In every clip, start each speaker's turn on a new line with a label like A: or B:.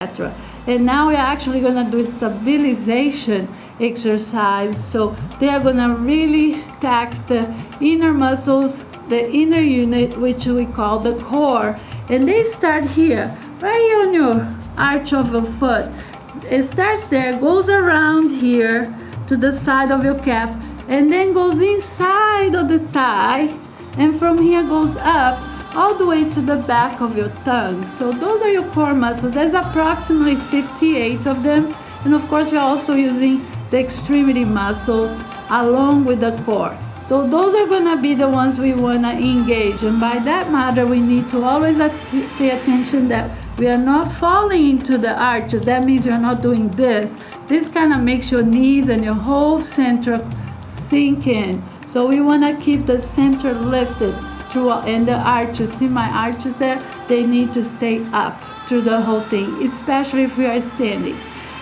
A: etc. And now we're actually going to do stabilization exercise. So they are going to really tax the inner muscles, the inner unit, which we call the core. And they start here, right here on your arch of your foot. It starts there, goes around here to the side of your calf, and then goes inside of the thigh, and from here goes up all the way to the back of your tongue. So those are your core muscles. There's approximately 58 of them. And of course, we're also using the extremity muscles along with the core. So those are gonna be the ones we wanna engage. And by that matter, we need to always pay attention that we are not falling into the arches. That means you're not doing this. This kind of makes your knees and your whole center sink in. So we wanna keep the center lifted throughout, and the arches, see my arches there? They need to stay up through the whole thing, especially if we are standing.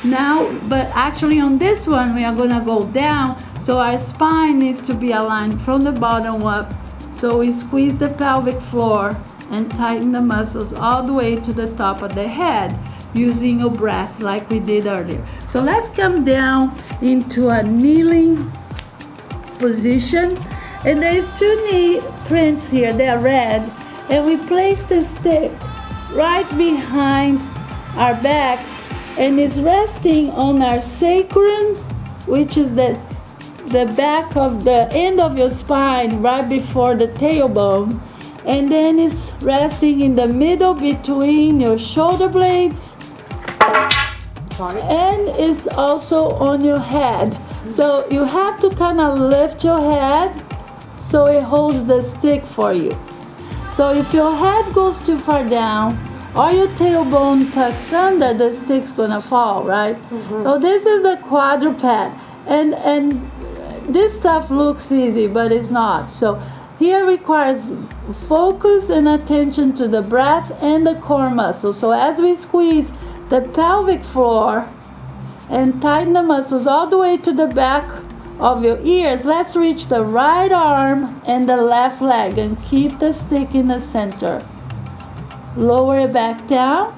A: Now, but actually on this one, we are gonna go down, so our spine needs to be aligned from the bottom up. So we squeeze the pelvic floor and tighten the muscles all the way to the top of the head using your breath like we did earlier. So let's come down into a kneeling position. And there's two knee prints here, they're red. And we place the stick right behind our backs, and it's resting on our sacrum, which is the back of the end of your spine right before the tailbone. And then it's resting in the middle between your shoulder blades. And it's also on your head. So you have to kind of lift your head so it holds the stick for you. So if your head goes too far down or your tailbone tucks under, the stick's gonna fall, right? So this is a quadruped, and this stuff looks easy, but it's not. So here requires focus and attention to the breath and the core muscles. So as we squeeze the pelvic floor and tighten the muscles all the way to the back of your ears, let's reach the right arm and the left leg and keep the stick in the center. Lower it back down,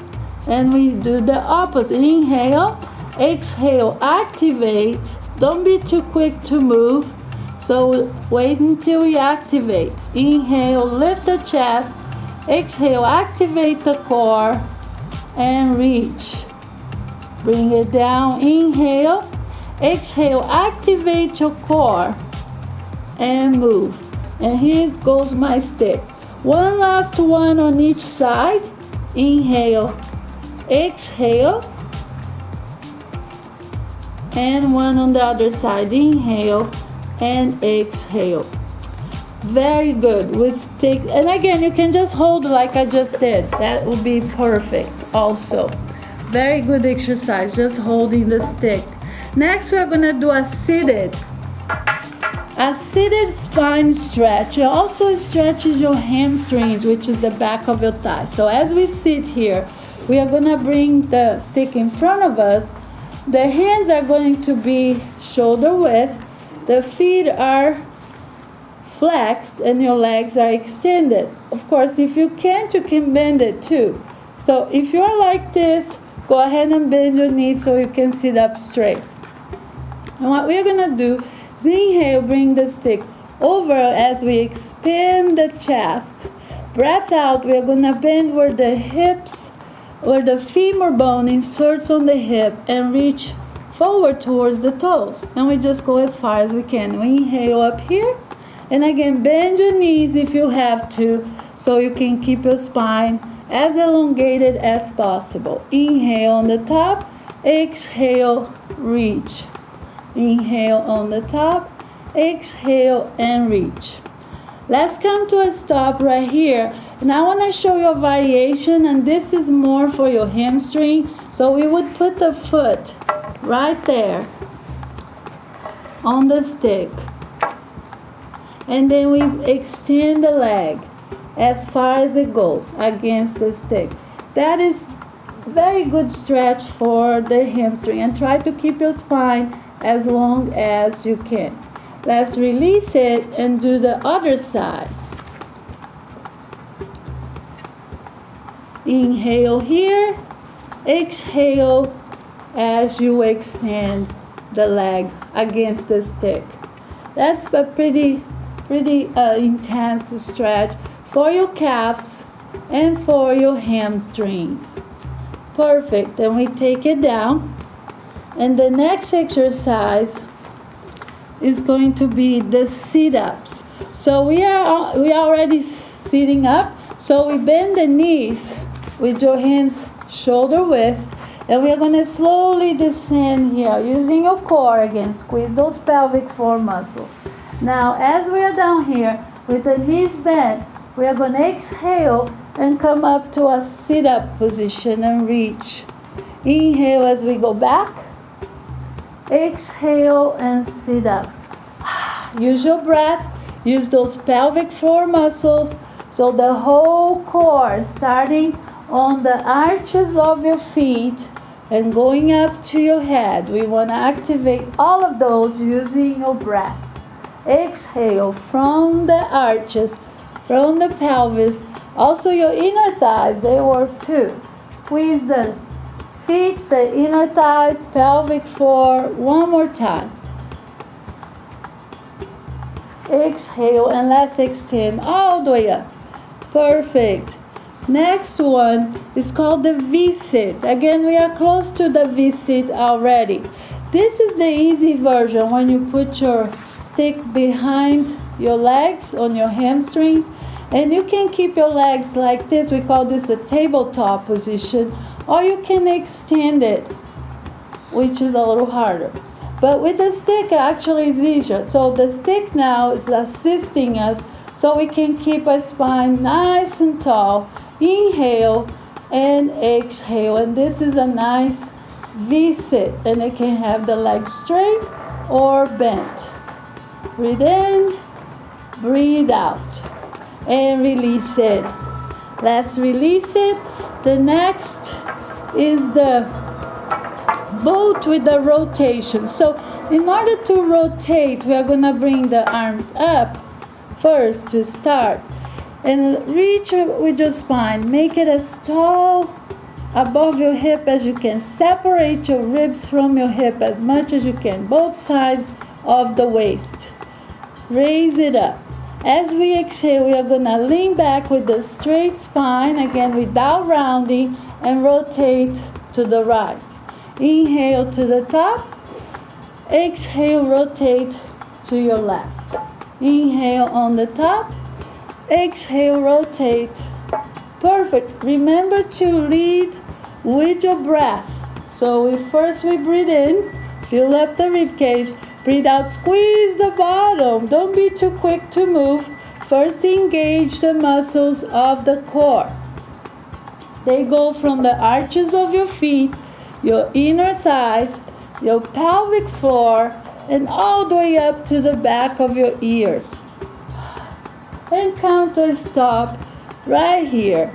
A: and we do the opposite. Inhale, exhale, activate. Don't be too quick to move. So wait until we activate. Inhale, lift the chest. Exhale, activate the core and reach. Bring it down. Inhale, exhale, activate your core and move. And here goes my stick. One last one on each side. Inhale, exhale, and one on the other side. Inhale and exhale. Very good. We stick, and again, you can just hold like I just did. That would be perfect also. Very good exercise, just holding the stick. Next, we're gonna do a seated spine stretch. It also stretches your hamstrings, which is the back of your thigh. So as we sit here, we are gonna bring the stick in front of us. The hands are going to be shoulder width. The feet are flexed and your legs are extended. Of course, if you can't, you can bend it too. So if you're like this, go ahead and bend your knees so you can sit up straight. And what we're gonna do is inhale, bring the stick over as we expand the chest. Breath out, we're gonna bend where the hips, where the femur bone inserts on the hip, and reach forward towards the toes. And we just go as far as we can. We inhale up here, and again, bend your knees if you have to, so you can keep your spine as elongated as possible. Inhale on the top, exhale, reach. Inhale on the top, exhale, and reach. Let's come to a stop right here. And I want to show you a variation, and this is more for your hamstring. So we would put the foot right there on the stick. And then we extend the leg as far as it goes against the stick. That is very good stretch for the hamstring, and try to keep your spine as long as you can. Let's release it and do the other side. Inhale here, Exhale as you extend the leg against the stick. That's a pretty intense stretch for your calves and for your hamstrings. Perfect. Then we take it down. And the next exercise is going to be the sit-ups. So we are already sitting up. So we bend the knees with your hands shoulder width. And we are going to slowly descend here using your core again. Squeeze those pelvic floor muscles. Now, as we are down here with the knees bent, we are going to exhale and come up to a sit-up position and reach. Inhale as we go back. Exhale and sit up. Use your breath. Use those pelvic floor muscles. So the whole core, starting on the arches of your feet and going up to your head. We want to activate all of those using your breath. Exhale from the arches, from the pelvis. Also your inner thighs, they work too. Squeeze the feet, the inner thighs, pelvic floor. One more time. Exhale and let's extend all the way up. Perfect. Next one is called the V-sit. Again, we are close to the V-sit already. This is the easy version when you put your stick behind your legs on your hamstrings. And you can keep your legs like this. We call this the tabletop position. Or you can extend it, which is a little harder. But with the stick, actually it's easier. So the stick now is assisting us so we can keep our spine nice and tall. Inhale and exhale. And this is a nice V-sit. And it can have the legs straight or bent. Breathe in, breathe out. And release it. Let's release it. The next is the boat with the rotation. So in order to rotate, we are going to bring the arms up first to start. And reach with your spine. Make it as tall above your hip as you can. Separate your ribs from your hip as much as you can. Both sides of the waist. Raise it up. As we exhale, we are going to lean back with the straight spine, again without rounding, and rotate to the right. Inhale to the top. Exhale, rotate to your left. Inhale on the top. Exhale, rotate. Perfect. Remember to lead with your breath. So first we breathe in, fill up the rib cage. Breathe out, squeeze the bottom. Don't be too quick to move. First engage the muscles of the core. They go from the arches of your feet, your inner thighs, your pelvic floor, and all the way up to the back of your ears. And count to stop right here.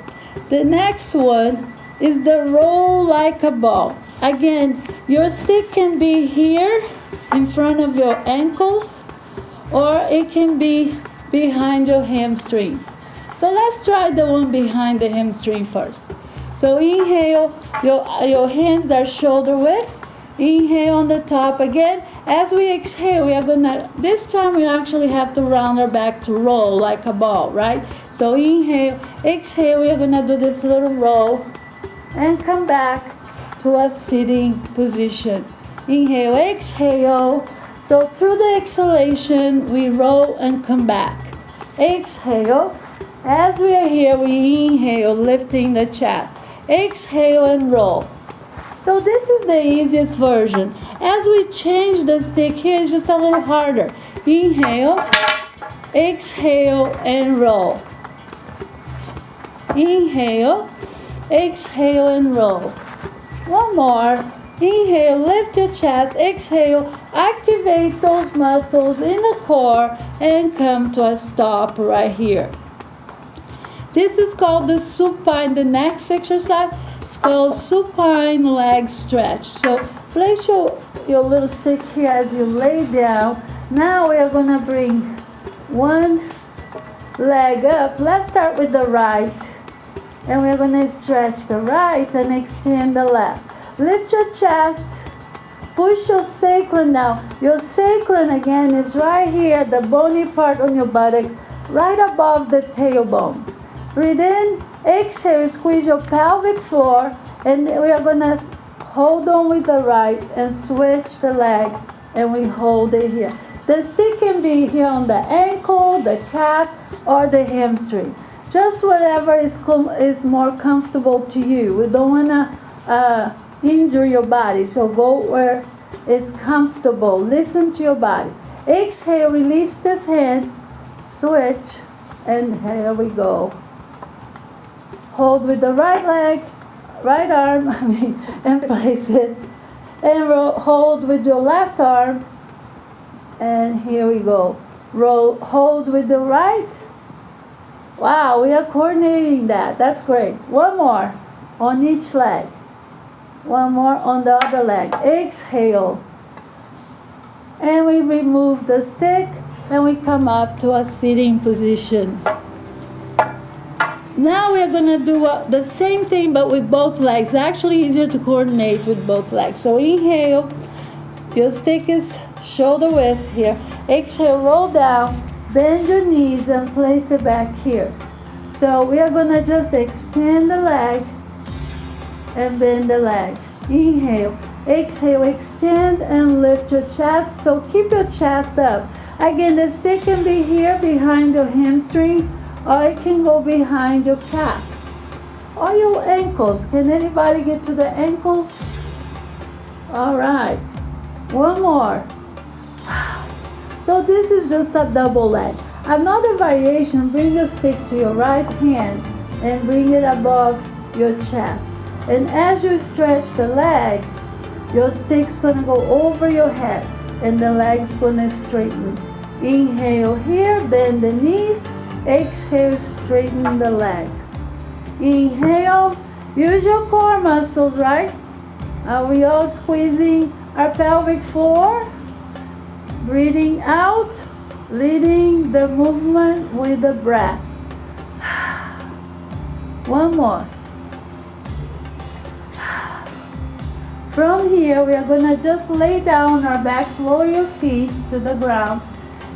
A: The next one is the roll like a ball. Again, your stick can be here in front of your ankles, or it can be behind your hamstrings. So let's try the one behind the hamstring first. So inhale, your hands are shoulder width. Inhale on the top again. As we exhale, we are gonna, this time we actually have to round our back to roll like a ball, right? So inhale, exhale, we are gonna do this little roll and come back to a sitting position. Inhale, exhale. So through the exhalation, we roll and come back. Exhale. As we are here, we inhale, lifting the chest. Exhale and roll. So this is the easiest version. As we change the stick here, it's just a little harder. Inhale, exhale, and roll. Inhale, exhale, and roll. One more. Inhale, lift your chest. Exhale, activate those muscles in the core and come to a stop right here. This is called the supine. The next exercise is called supine leg stretch. So place your little stick here as you lay down. Now we are going to bring one leg up. Let's start with the right. And we're going to stretch the right and extend the left. Lift your chest. Push your sacrum down. Your sacrum, again, is right here, the bony part on your buttocks, right above the tailbone. Breathe in. Exhale, squeeze your pelvic floor. And we are going to hold on with the right and switch the leg. And we hold it here. The stick can be here on the ankle, the calf, or the hamstring. Just whatever is more comfortable to you. We don't want to injure your body, so go where it's comfortable. Listen to your body. Exhale, release this hand, switch, and here we go. Hold with the right leg, right arm, and place it. And hold with your left arm, and here we go. Hold with the right. Wow, we are coordinating that. That's great. One more on each leg. One more on the other leg. Exhale. And we remove the stick and we come up to a sitting position. Now we're going to do the same thing but with both legs. It's actually easier to coordinate with both legs. So inhale. Your stick is shoulder width here. Exhale, roll down. Bend your knees and place it back here. So we are going to just extend the leg and bend the leg. Inhale. Exhale, extend and lift your chest. So keep your chest up. Again, the stick can be here behind your hamstring, or it can go behind your calves or your ankles. Can anybody get to the ankles? All right. One more. So this is just a double leg. Another variation, bring your stick to your right hand and bring it above your chest. And as you stretch the leg, your stick's gonna go over your head and the leg's gonna straighten. Inhale here, bend the knees. Exhale, straighten the legs. Inhale, use your core muscles, right? Are we all squeezing our pelvic floor? Breathing out, leading the movement with the breath. One more. From here, we are going to just lay down our backs, lower your feet to the ground,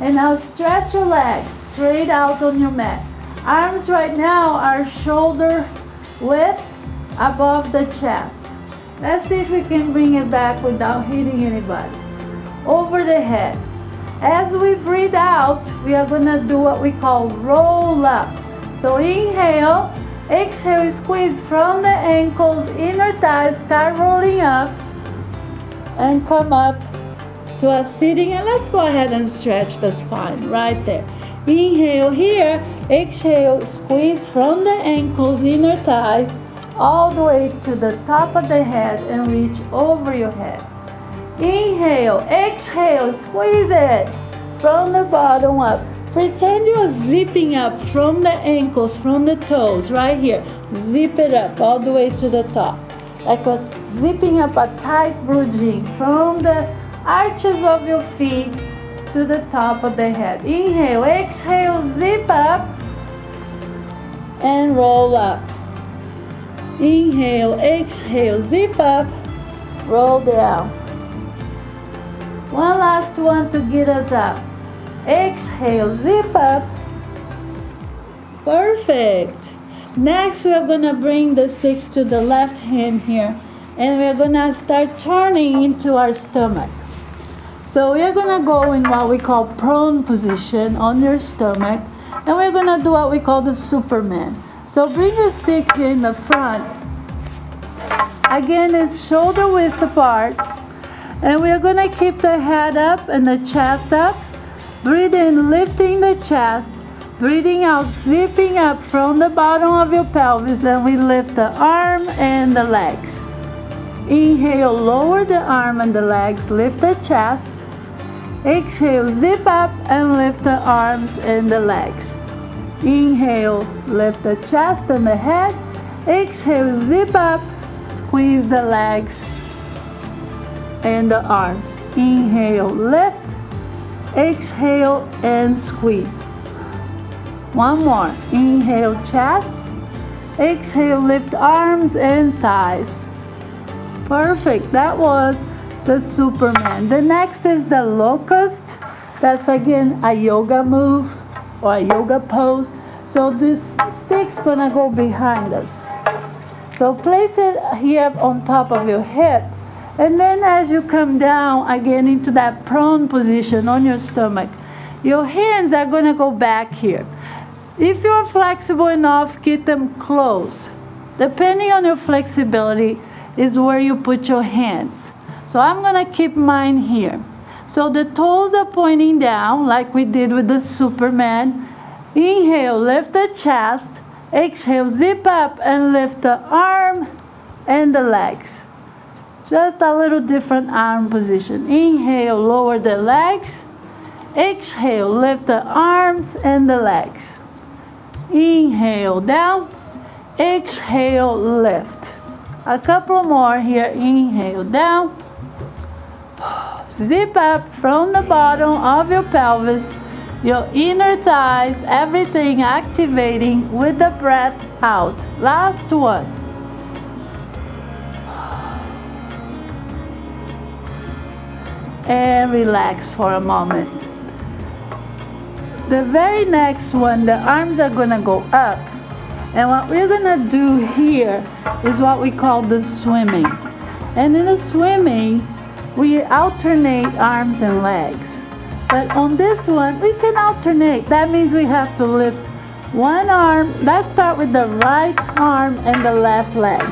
A: and now stretch your legs straight out on your mat. Arms right now are shoulder width above the chest. Let's see if we can bring it back without hitting anybody. Over the head. As we breathe out, we are going to do what we call roll up. So inhale, exhale, squeeze from the ankles, inner thighs, start rolling up and come up to a sitting. And let's go ahead and stretch the spine right there. Inhale here, exhale, squeeze from the ankles, inner thighs, all the way to the top of the head and reach over your head. Inhale, exhale, squeeze it from the bottom up. Pretend you're zipping up from the ankles, from the toes, right here. Zip it up all the way to the top. Like zipping up a tight blue jean from the arches of your feet to the top of the head. Inhale, exhale, zip up and roll up. Inhale, exhale, zip up, roll down. One last one to get us up. Exhale, zip up. Perfect. Next, we're going to bring the sticks to the left hand here. And we're going to start turning into our stomach. So we're going to go in what we call prone position on your stomach. And we're going to do what we call the Superman. So bring your stick in the front. Again, it's shoulder width apart. And we're going to keep the head up and the chest up. Breathe in, lifting the chest. Breathing out, zipping up from the bottom of your pelvis. And we lift the arm and the legs. Inhale, lower the arm and the legs. Lift the chest. Exhale, zip up and lift the arms and the legs. Inhale, lift the chest and the head. Exhale, zip up. Squeeze the legs and the arms. Inhale, lift. Exhale and squeeze. One more. Inhale, chest. Exhale, lift arms and thighs. Perfect. That was the Superman. The next is the locust. That's again a yoga move or a yoga pose. So this stick's gonna go behind us. So place it here on top of your hip. And then as you come down again into that prone position on your stomach, your hands are gonna go back here. If you're flexible enough, keep them close. Depending on your flexibility is where you put your hands. So I'm gonna keep mine here. So the toes are pointing down like we did with the Superman. Inhale, lift the chest. Exhale, zip up and lift the arm and the legs. Just a little different arm position. Inhale, lower the legs. Exhale, lift the arms and the legs. Inhale, down. Exhale, lift. A couple more here. Inhale, down. Zip up from the bottom of your pelvis, your inner thighs, everything activating with the breath out. Last one. And relax for a moment. The very next one, the arms are gonna go up. And what we're gonna do here is what we call the swimming. And in the swimming, we alternate arms and legs. But on this one, we can alternate. That means we have to lift one arm. Let's start with the right arm and the left leg.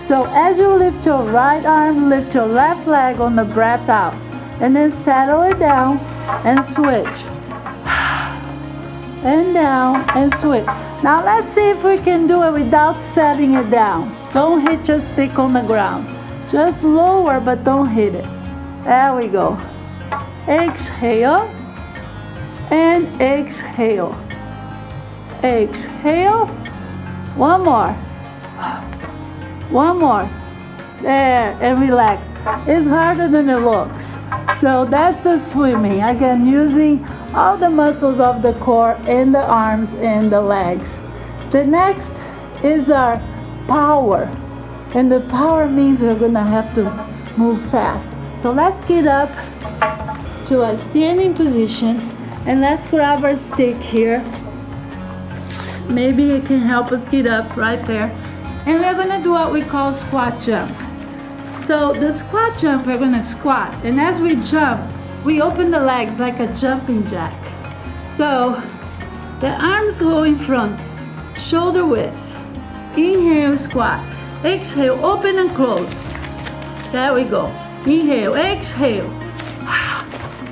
A: So as you lift your right arm, lift your left leg on the breath out. And then settle it down and switch. And down and switch. Now let's see if we can do it without setting it down. Don't hit your stick on the ground. Just lower, but don't hit it. There we go. Exhale and exhale. Exhale. One more. One more. There, and relax. It's harder than it looks. So that's the swimming. Again, using all the muscles of the core and the arms and the legs. The next is our power. And the power means we're gonna have to move fast. So let's get up to a standing position and let's grab our stick here. Maybe it can help us get up right there. And we're gonna do what we call squat jump. So the squat jump, we're gonna squat. And as we jump, we open the legs like a jumping jack. So the arms go in front, shoulder width. Inhale, squat. Exhale, open and close. There we go. Inhale, exhale.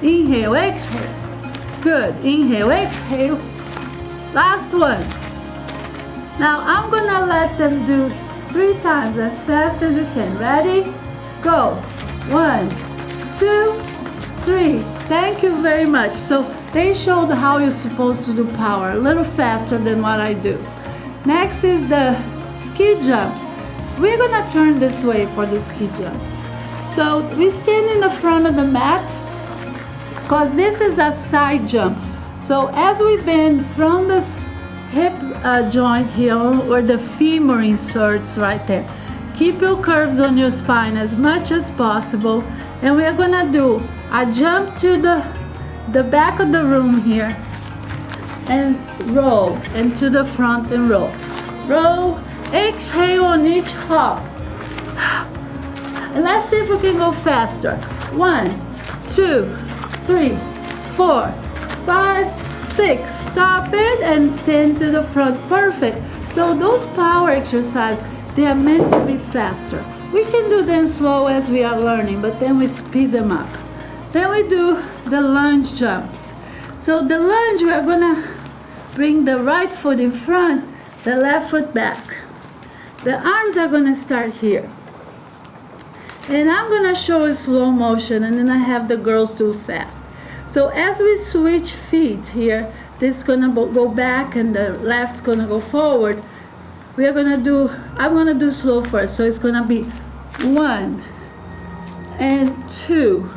A: Inhale, exhale. Good. Inhale, exhale. Last one. Now I'm gonna let them do 3 times as fast as you can. Ready? Go. 1, 2, 3. Thank you very much. So they showed how you're supposed to do power, a little faster than what I do. Next is the ski jumps. We're gonna turn this way for the ski jumps. So we stand in the front of the mat because this is a side jump. So as we bend from this hip joint here where the femur inserts right there, keep your curves on your spine as much as possible. And we are gonna do a jump to the back of the room here and roll, and to the front and roll. Roll, exhale on each hop. And let's see if we can go faster. 1, 2, 3, 4, 5, 6. Stop it and stand to the front. Perfect. So those power exercises, they are meant to be faster. We can do them slow as we are learning, but then we speed them up. Then we do the lunge jumps. So the lunge, we are gonna bring the right foot in front, the left foot back. The arms are gonna start here. And I'm gonna show a slow motion, and then I have the girls do fast. So as we switch feet here, this is gonna go back and the left's gonna go forward. We are gonna do, I'm gonna do slow first. So it's gonna be 1 and 2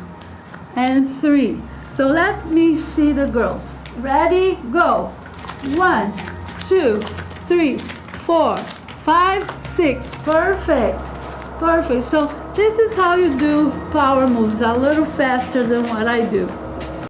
A: and 3. So let me see the girls. Ready, go. 1, 2, 3, 4, 5, 6. Perfect. Perfect. So this is how you do power moves, a little faster than what I do.